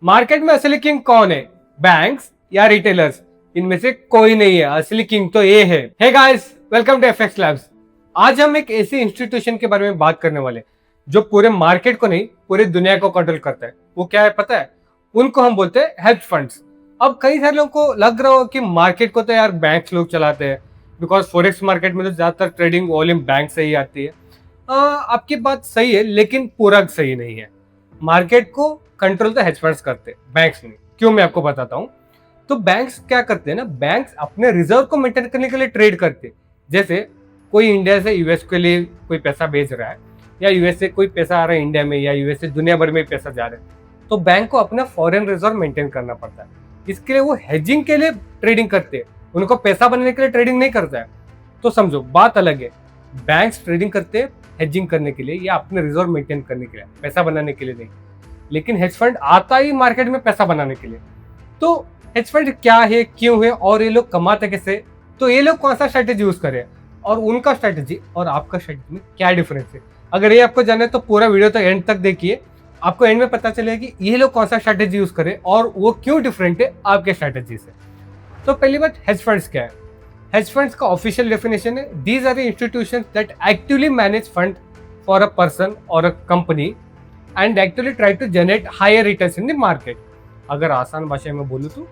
Market में असली king कौन है, बैंक्स या रिटेलर्स? इनमें से कोई नहीं है, असली किंग तो ये है। Hey guys, welcome to FX Labs. आज हम एक ऐसी इंस्टीट्यूशन के बारे में बात करने वाले जो पूरे मार्केट को नहीं, पूरी दुनिया को कंट्रोल करता है। वो क्या है पता है? उनको हम बोलते हैं हेज फंड्स। अब कई सारे लोगों को लग रहा हो कि मार्केट को तो यार बैंक्स लोग चलाते हैं, बिकॉज फॉरेक्स मार्केट में तो ज्यादातर ट्रेडिंग वॉल्यूम बैंक से ही आती है। आपकी बात सही है, लेकिन पूरा सही नहीं है। मार्केट को कंट्रोल तो हेज फंड्स करते हैं, बैंक्स नहीं। क्यों, मैं आपको बताता हूँ। तो बैंक्स क्या करते हैं ना, बैंक्स अपने रिजर्व को मेंटेन करने के लिए ट्रेड करते हैं। जैसे कोई इंडिया से यूएस के लिए कोई पैसा भेज रहा है, या यूएस से कोई पैसा आ रहा है इंडिया में, या यूएस से दुनिया भर में पैसा जा रहा है, तो बैंक को अपना फॉरेन रिजर्व मेंटेन करना पड़ता है। इसके लिए वो हेजिंग के लिए ट्रेडिंग करते हैं, उनको पैसा बनाने के लिए ट्रेडिंग नहीं करता है। तो समझो, बात अलग है। बैंक्स ट्रेडिंग करते हैं हेजिंग करने के लिए या अपने रिजर्व मेंटेन करने के लिए, पैसा बनाने के लिए नहीं। लेकिन हेज फंड आता ही मार्केट में पैसा बनाने के लिए। तो हेज फंड क्या है, क्यों है, और ये लोग कमाते कैसे? तो ये लोग कौन सा स्ट्रेटेजी यूज करें, और उनका स्ट्रेटेजी और आपका स्ट्रेटेजी में क्या डिफरेंस है? अगर ये आपको जानना है तो पूरा वीडियो तो एंड तक देखिए। आपको एंड में पता चलेगा कि ये लोग कौन सा स्ट्रेटेजी यूज करें और वो क्यों डिफरेंट है आपके स्ट्रेटेजी से। तो पहली बात, हेज फंड्स क्या है? हेज फंड्स का ऑफिशियल डेफिनेशन है, these are the institutions that actively manage fund for a person और a company and actually try to generate higher returns in the market. अगर आसान भाषा में बोलूँ तो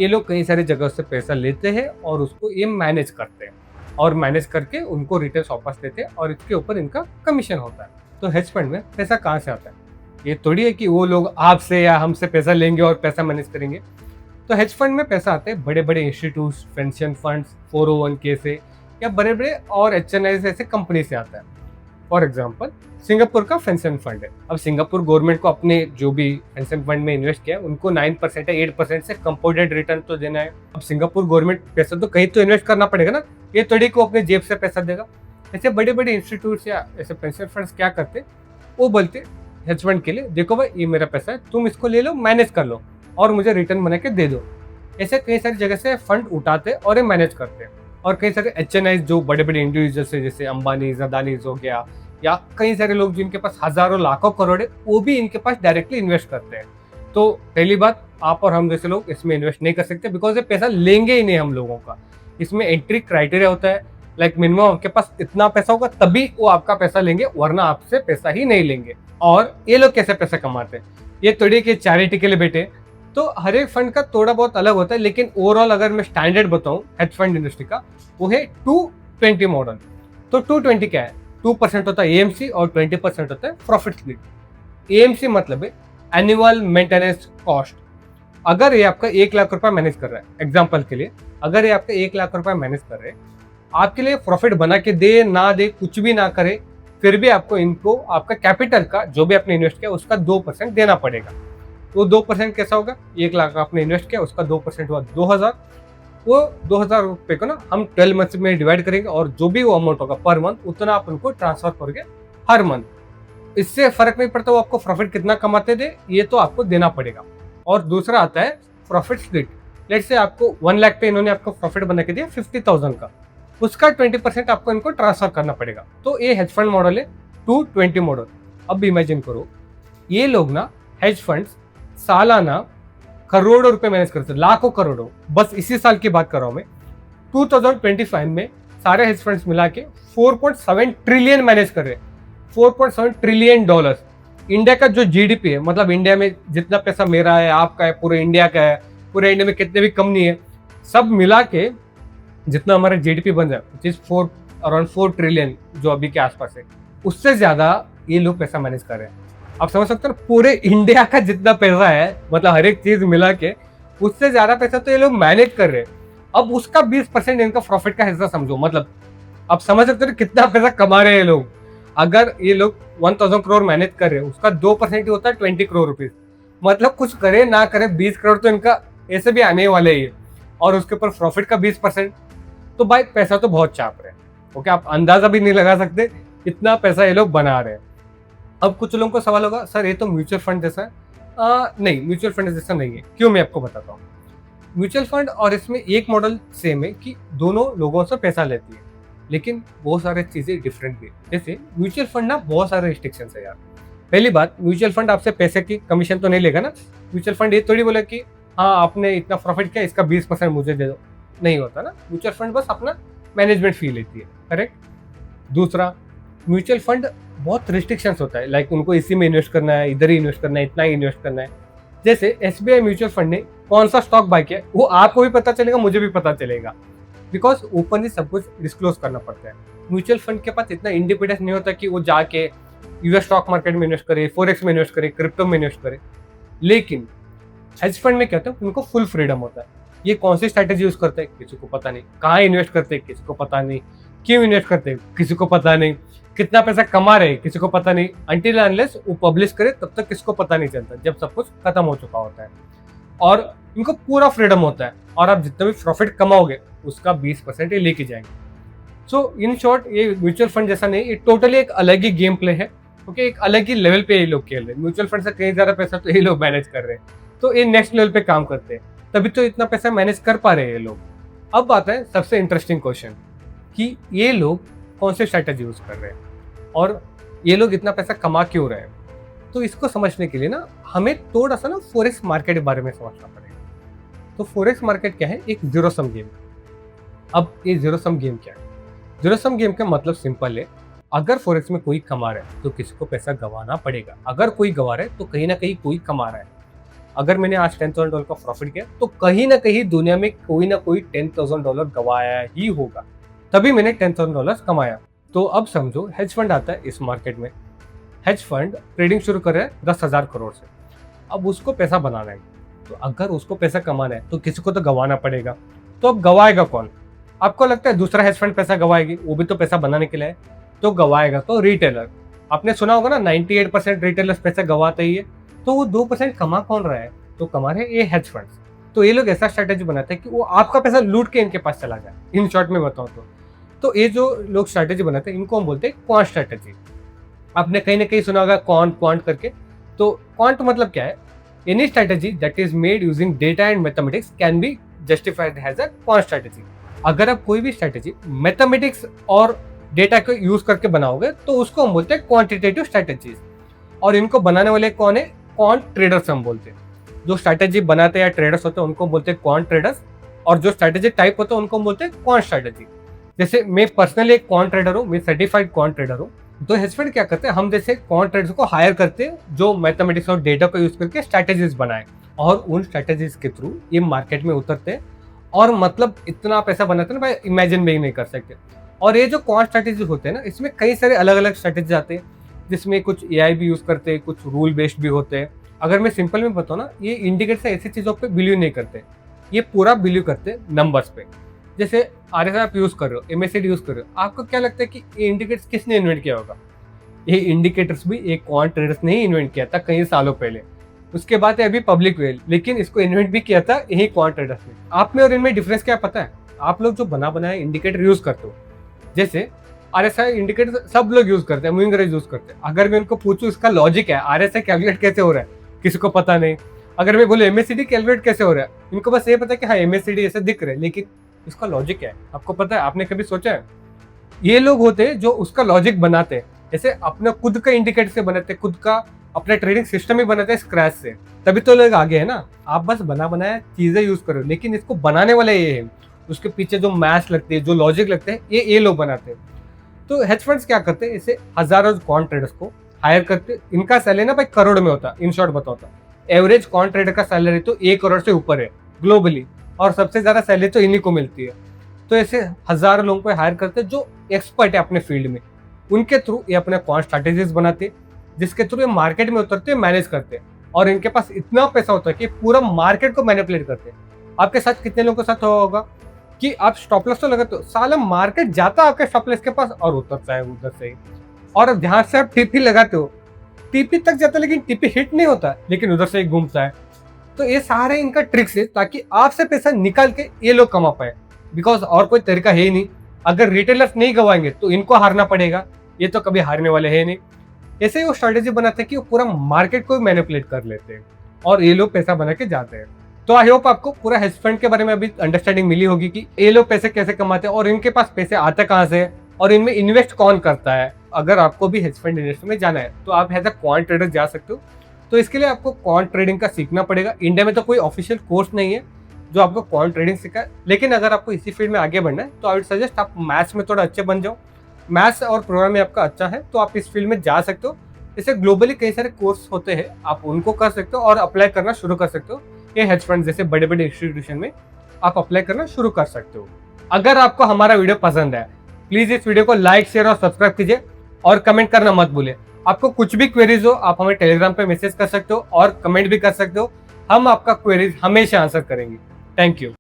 ये लोग कई सारी जगह से पैसा लेते हैं और उसको ये मैनेज करते हैं, और मैनेज करके उनको रिटर्न वापस देते हैं, और इसके ऊपर इनका कमीशन होता है। तो हेज फंड में पैसा कहाँ से आता है? ये थोड़ी है कि वो लोग आपसे या हमसे पैसा लेंगे और पैसा मैनेज करेंगे। तो हेज फंड में पैसा आता है बड़े बड़े इंस्टीट्यूट, पेंशन फंड्स, 401k से, या बड़े बड़े और HNI ऐसे कंपनी से आता है। फॉर एग्जाम्पल, सिंगापुर का पेंशन फंड है। अब सिंगापुर गवर्नमेंट को अपने जो भी पेंशन फंड में इन्वेस्ट किया है उनको 9% या 8% से कंपाउंडेड रिटर्न तो देना है। अब सिंगापुर गवर्नमेंट पैसा तो कहीं तो इन्वेस्ट करना पड़ेगा ना, ये थोड़ी को अपने जेब से पैसा देगा। ऐसे बड़े बड़े इंस्टीट्यूट या ऐसे पेंशन फंड्स क्या करते, वो बोलते हेज फंड के लिए, देखो भाई ये मेरा पैसा है, तुम इसको ले लो, मैनेज कर लो और मुझे रिटर्न बना के दे दो। ऐसे कई सारी जगह से फंड उठाते और ये मैनेज करते हैं। और कई सारे HNI जो बड़े बड़े इंडिविजुअल्स है, जैसे अंबानी, अदानीज हो गया, या कई सारे लोग जिनके पास हजारों लाखों करोड़ है, वो भी इनके पास डायरेक्टली इन्वेस्ट करते हैं। तो पहली बात, आप और हम जैसे लोग इसमें इन्वेस्ट नहीं कर सकते, बिकॉज ये पैसा लेंगे ही नहीं हम लोगों का। इसमें एंट्री क्राइटेरिया होता है, लाइक मिनिमम आपके पास इतना पैसा होगा तभी वो आपका पैसा लेंगे, वरना आपसे पैसा ही नहीं लेंगे। और ये लोग कैसे पैसा कमाते हैं? ये थोड़ी के चैरिटी के लिए बैठे। तो हर एक फंड का थोड़ा बहुत अलग होता है, लेकिन ओवरऑल अगर मैं स्टैंडर्ड बताऊं हेज फंड इंडस्ट्री का, वो है 220 मॉडल। तो 220 क्या है? 2% होता है AMC और 20% होता है प्रॉफिट स्प्लिट। AMC मतलब है एनुअल मेंटेनेंस कॉस्ट। अगर ये आपका 1 लाख रुपया मैनेज कर रहा है, एग्जाम्पल के लिए, अगर ये आपका 1 लाख रुपया मैनेज कर रहे हैं, आपके लिए प्रॉफिट बना के दे ना दे, कुछ भी ना करे, फिर भी आपको इनको आपका कैपिटल का जो भी आपने इन्वेस्ट किया उसका 2% देना पड़ेगा। वो 2% कैसा होगा? 1 लाख आपने इन्वेस्ट किया, उसका 2% हुआ 2000। वो 2000 रुपये को ना हम 12 मंथ में डिवाइड करेंगे, और जो भी वो अमाउंट होगा पर मंथ, उतना आप उनको ट्रांसफर करोगे हर मंथ। इससे फर्क नहीं पड़ता वो आपको प्रॉफिट कितना कमाते थे, ये तो आपको देना पड़ेगा। और दूसरा आता है प्रॉफिट स्प्लिट। लेट्स से आपको 1 लाख पे इन्होंने आपको प्रॉफिट बना के दिया 50,000 का, उसका 20% आपको इनको ट्रांसफर करना पड़ेगा। तो ये हेज फंड मॉडल है, 220 मॉडल। अब इमेजिन करो, ये लोग ना हेज फंड्स सालाना करोड़ों रुपए मैनेज करते हैं, लाखों करोड़ों। बस इसी साल की बात कर रहा हूं मैं, 2025 में सारे हेज फंड्स मिला के 4.7 ट्रिलियन मैनेज कर रहे हैं। 4.7 ट्रिलियन डॉलर्स। इंडिया का जो GDP है, मतलब इंडिया में जितना पैसा मेरा है, आपका है, पूरे इंडिया का है, पूरे इंडिया में कितने भी कंपनी है, सब मिला के जितना हमारा GDP बन जाए, विच इज अराउंड 4 ट्रिलियन जो अभी के आसपास है, उससे ज्यादा ये लोग पैसा मैनेज कर रहे हैं। आप समझ सकते हो, पूरे इंडिया का जितना पैसा है, मतलब हर एक चीज मिला के, उससे ज्यादा पैसा तो ये लोग मैनेज कर रहे हैं। अब उसका 20% इनका प्रॉफिट का हिस्सा समझो, मतलब आप समझ सकते हो कितना पैसा कमा रहे हैं लोग। अगर ये लोग 1000 करोड़ मैनेज कर रहे हैं, उसका 2% ही होता है 20 करोड़ रुपीज। मतलब कुछ करे ना करे 20 करोड़ तो इनका ऐसे भी आने वाले ही है, और उसके ऊपर प्रॉफिट का 20%। तो भाई पैसा तो बहुत चाप रहे हैं। ओके, आप अंदाजा भी नहीं लगा सकते कितना पैसा ये लोग बना रहे हैं। अब कुछ लोगों को सवाल होगा, सर ये तो म्यूचुअल फंड जैसा है। नहीं, म्यूचुअल फंड जैसा नहीं है। क्यों, मैं आपको बताता हूँ। म्यूचुअल फंड और इसमें एक मॉडल सेम है कि दोनों लोगों से पैसा लेती है, लेकिन बहुत सारी चीजें डिफरेंट भी है। जैसे म्यूचुअल फंड ना बहुत सारे रिस्ट्रिक्शंस है यार। पहली बात, म्यूचुअल फंड आपसे पैसे की कमीशन तो नहीं लेगा ना। म्यूचुअल फंड ये थोड़ी बोले कि हाँ आपने इतना प्रॉफिट किया, इसका 20% मुझे दे दो, नहीं होता ना। म्यूचुअल फंड बस अपना मैनेजमेंट फी लेती है, करेक्ट। दूसरा, म्यूचुअल फंड बहुत रिस्ट्रिक्शंस होता है, लाइक उनको इसी में इन्वेस्ट करना है, इधर ही इन्वेस्ट करना है, इतना ही इन्वेस्ट करना है। जैसे SBI म्यूचुअल फंड ने कौन सा स्टॉक बाय किया वो आपको भी पता चलेगा, मुझे भी पता चलेगा, बिकॉज ओपनली सब कुछ डिस्क्लोज करना पड़ता है। म्यूचुअल फंड के पास इतना इंडिपेंडेंस नहीं होता कि वो जाके US स्टॉक मार्केट में इन्वेस्ट करे, फॉरेक्स में इन्वेस्ट करे, क्रिप्टो में इन्वेस्ट करे। लेकिन हेज फंड में क्या होता है, उनको फुल फ्रीडम होता है। ये कौन सी स्ट्रैटेजी यूज करते हैं किसी को पता नहीं, कहाँ इन्वेस्ट करते हैं किसी को पता नहीं, क्यों इन्वेस्ट करते हैं किसी को पता नहीं, कितना पैसा कमा रहे हैं किसी को पता नहीं। अनटिल अनलेस वो पब्लिश करे तब तक किसको पता नहीं चलता, जब सब कुछ खत्म हो चुका होता है। और इनको पूरा फ्रीडम होता है, और आप जितना भी प्रॉफिट कमाओगे उसका 20% ये लेके जाएंगे। सो इन शॉर्ट, ये म्यूचुअल फंड जैसा नहीं, ये टोटली एक अलग ही गेम प्ले है। ओके, एक अलग ही लेवल पे ये लोग खेल रहे हैं। म्यूचुअल फंड से कहीं ज्यादा पैसा तो ये लोग मैनेज कर रहे हैं, तो ये नेक्स्ट लेवल पे काम करते हैं, तभी तो इतना पैसा मैनेज कर पा रहे हैं ये लोग। अब आता है सबसे इंटरेस्टिंग क्वेश्चन कि ये लोग कौन से स्ट्रैटेजी यूज कर रहे हैं और ये लोग इतना पैसा कमा क्यों रहे हैं। तो इसको समझने के लिए ना हमें थोड़ा सा ना फॉरेक्स मार्केट के बारे में समझना पड़ेगा। तो फॉरेक्स मार्केट क्या है, एक जीरो सम गेम। अब ये जीरो सम गेम क्या है? जीरो सम गेम का मतलब सिंपल है, अगर फॉरेक्स में कोई कमा रहा है तो किसी को पैसा गंवाना पड़ेगा, अगर कोई गंवा रहा है तो कहीं ना कहीं कोई कमा रहा है। अगर मैंने आज $10,000 का प्रॉफिट किया तो कहीं ना कहीं दुनिया में कोई ना कोई $10,000 गंवाया ही होगा, तभी मैंने $10,000 कमाया। तो अब समझो हेज फंड आता है इस मार्केट में। हेज फंड ट्रेडिंग शुरू कर रहा है 10,000 करोड़ से। अब उसको पैसा बनाना है, तो अगर उसको पैसा कमाना है तो किसी को तो गंवाना पड़ेगा। तो अब गंवाएगा कौन? आपको लगता है दूसरा हेज फंड पैसा गंवाएगी? वो भी तो पैसा बनाने के लिए है। तो गंवाएगा तो रिटेलर। आपने सुना होगा ना 98% रिटेलर्स पैसा गंवाते ही है। तो वो 2% कमा कौन रहा है? तो कमा रहे ये हेज फंड्स। तो ये लोग ऐसा स्ट्रैटेजी बनाते हैं कि वो आपका पैसा लूट के इनके पास चला जाए। इन शॉर्ट में बताऊं तो ये जो लोग स्ट्रैटेजी बनाते हैं इनको हम बोलते हैं क्वांट स्ट्रैटेजी। आपने कहीं ना कहीं सुना होगा क्वांट करके। तो क्वांट मतलब क्या है? Any strategy that is made using data and mathematics can be justified as a quant strategy. अगर आप कोई भी स्ट्रैटेजी मैथमेटिक्स और डेटा को यूज करके बनाओगे तो उसको हम बोलते हैं क्वांटिटेटिव स्ट्रैटेजीज। और इनको बनाने वाले कौन है? क्वांट ट्रेडर्स हम बोलते हैं। जो स्ट्रैटेजी बनाते हैं ट्रेडर्स होते हैं उनको बोलते हैं क्वांट ट्रेडर्स, और जो स्ट्रैटेजी टाइप होते हैं उनको बोलते हैं क्वांट स्ट्रैटेजी। जैसे मैं पर्सनली एक क्वांट ट्रेडर हूँ, मैं सर्टिफाइड क्वांट ट्रेडर हूँ। तो हेज फंड क्या करते हैं, हम जैसे क्वांट ट्रेडर्स को हायर करते हैं जो मैथमेटिक्स और डेटा को यूज करके स्ट्रैटेजीज बनाए, और उन स्ट्रैटेजीज के थ्रू ये मार्केट में उतरते हैं और मतलब इतना पैसा बनाते हैं ना भाई, इमेजिन भी नहीं कर सकते। और ये जो क्वांट स्ट्रैटेजी होते हैं ना, इसमें कई सारे अलग अलग स्ट्रैटेजी आते हैं, जिसमें कुछ AI भी यूज करते हैं, कुछ रूल बेस्ड भी होते हैं। अगर मैं सिंपल में बताऊँ ना, ये इंडिकेटर से ऐसी चीज़ों पे बिलीव नहीं करते, ये पूरा बिलीव करते हैं नंबर्स पे। जैसे RSI आप यूज कर रहे हो, MACD यूज कर रहे हो, आपको क्या लगता है कि ये इंडिकेटर्स किसने इन्वेंट किया होगा? ये इंडिकेटर्स भी एक क्वांट ट्रेडर्स ने ही इन्वेंट किया था कई सालों पहले। उसके बाद अभी पब्लिक हुए, लेकिन इसको इन्वेंट भी किया था यही क्वांट ट्रेडर्स ने। आप में और इनमें डिफरेंस क्या पता है? आप लोग जो बना बनाया इंडिकेटर यूज करते हो, जैसे RSI इंडिकेटर सब लोग यूज करते हैं, मूविंग एवरेज यूज करते हैं। अगर मैं उनको पूछूं इसका लॉजिक है, RSI कैलकुलेट कैसे हो रहा है, किसी को पता नहीं। अगर मैं बोले MACD कैलकुलेट कैसे हो रहा है, इनको बस ये पता है कि हाँ MACD ऐसे दिख रहे हैं, लेकिन इसका लॉजिक क्या है आपको पता है? आपने कभी सोचा है? ये लोग होते हैं जो उसका लॉजिक बनाते हैं, जैसे अपने खुद का इंडिकेटर से बनाते हैं, खुद का अपना ट्रेडिंग सिस्टम ही बनाते हैं स्क्रैच से, तभी तो लोग आगे है ना। आप बस बना बनाया चीजें यूज करो, लेकिन इसको बनाने वाला ये है, उसके पीछे जो मैथ्स लगते हैं, जो लॉजिक लगते हैं, ये लोग बनाते हैं। तो हेज फंड्स क्या करते हैं, इसे हजारों क्वांट ट्रेडर्स को हायर करते। इनका सैलरी ना भाई करोड़ में होता है, इन शॉर्ट बताता। एवरेज क्वांट ट्रेडर का सैलरी तो 1 करोड़ से ऊपर है ग्लोबली, और सबसे ज्यादा सैलरी तो इन्हीं को मिलती है। तो ऐसे हजारों लोगों को हायर करते हैं जो एक्सपर्ट है अपने फील्ड में। उनके थ्रू ये अपने क्वांट स्ट्रैटेजीज बनाते, जिसके थ्रू ये मार्केट में उतरते मैनेज करते, और इनके पास इतना पैसा होता है कि पूरा मार्केट को मैनिपुलेट करते। आपके साथ कितने लोगों के साथ हुआ होगा कि आप स्टॉप लॉस तो लगाते हो, साला मार्केट जाता है आपके स्टॉप लॉस के पास और उतरता है उधर से ही, और ध्यान से आप टीपी लगाते हो, टीपी तक जाता है लेकिन टीपी हिट नहीं होता, लेकिन उधर से ही घूमता है। तो ये सारे इनका ट्रिक्स है ताकि आपसे पैसा निकाल के ये लोग कमा पाए, बिकॉज और कोई तरीका है ही नहीं। अगर रिटेलर्स नहीं गवाएंगे तो इनको हारना पड़ेगा, ये तो कभी हारने वाले हैं नहीं। ऐसे ही वो स्ट्रेटेजी बनाते हैं कि वो पूरा मार्केट को मैनिपुलेट कर लेते हैं और ये लोग पैसा बना के जाते हैं। तो आई होप आपको पूरा हेज फंड के बारे में अभी अंडरस्टैंडिंग मिली होगी कि ये लोग पैसे कैसे कमाते हैं और इनके पास पैसे आते कहाँ से और इनमें इन्वेस्ट कौन करता है। अगर आपको भी हेज फंड इंडस्ट्री में जाना है तो आप एज अ क्वांट ट्रेडर जा सकते हो। तो इसके लिए आपको क्वांट ट्रेडिंग का सीखना पड़ेगा। इंडिया में तो कोई ऑफिशियल कोर्स नहीं है जो आपको क्वांट ट्रेडिंग सिखाए, लेकिन अगर आपको इसी फील्ड में आगे बढ़ना है तो आई वुड सजेस्ट आप मैथ्स में थोड़ा अच्छे बन जाओ। मैथ्स और प्रोग्राम में आपका अच्छा है तो आप इस फील्ड में जा सकते हो। इससे ग्लोबली कई सारे कोर्स होते हैं, आप उनको कर सकते हो और अप्लाई करना शुरू कर सकते हो। ये हेज फंड जैसे बड़े बड़े इंस्टीट्यूशन में आप अप्लाई करना शुरू कर सकते हो। अगर आपको हमारा वीडियो पसंद है, प्लीज इस वीडियो को लाइक, शेयर और सब्सक्राइब कीजिए और कमेंट करना मत भूलिए। आपको कुछ भी क्वेरीज हो आप हमें टेलीग्राम पे मैसेज कर सकते हो और कमेंट भी कर सकते हो। हम आपका क्वेरीज हमेशा आंसर करेंगे। Thank you.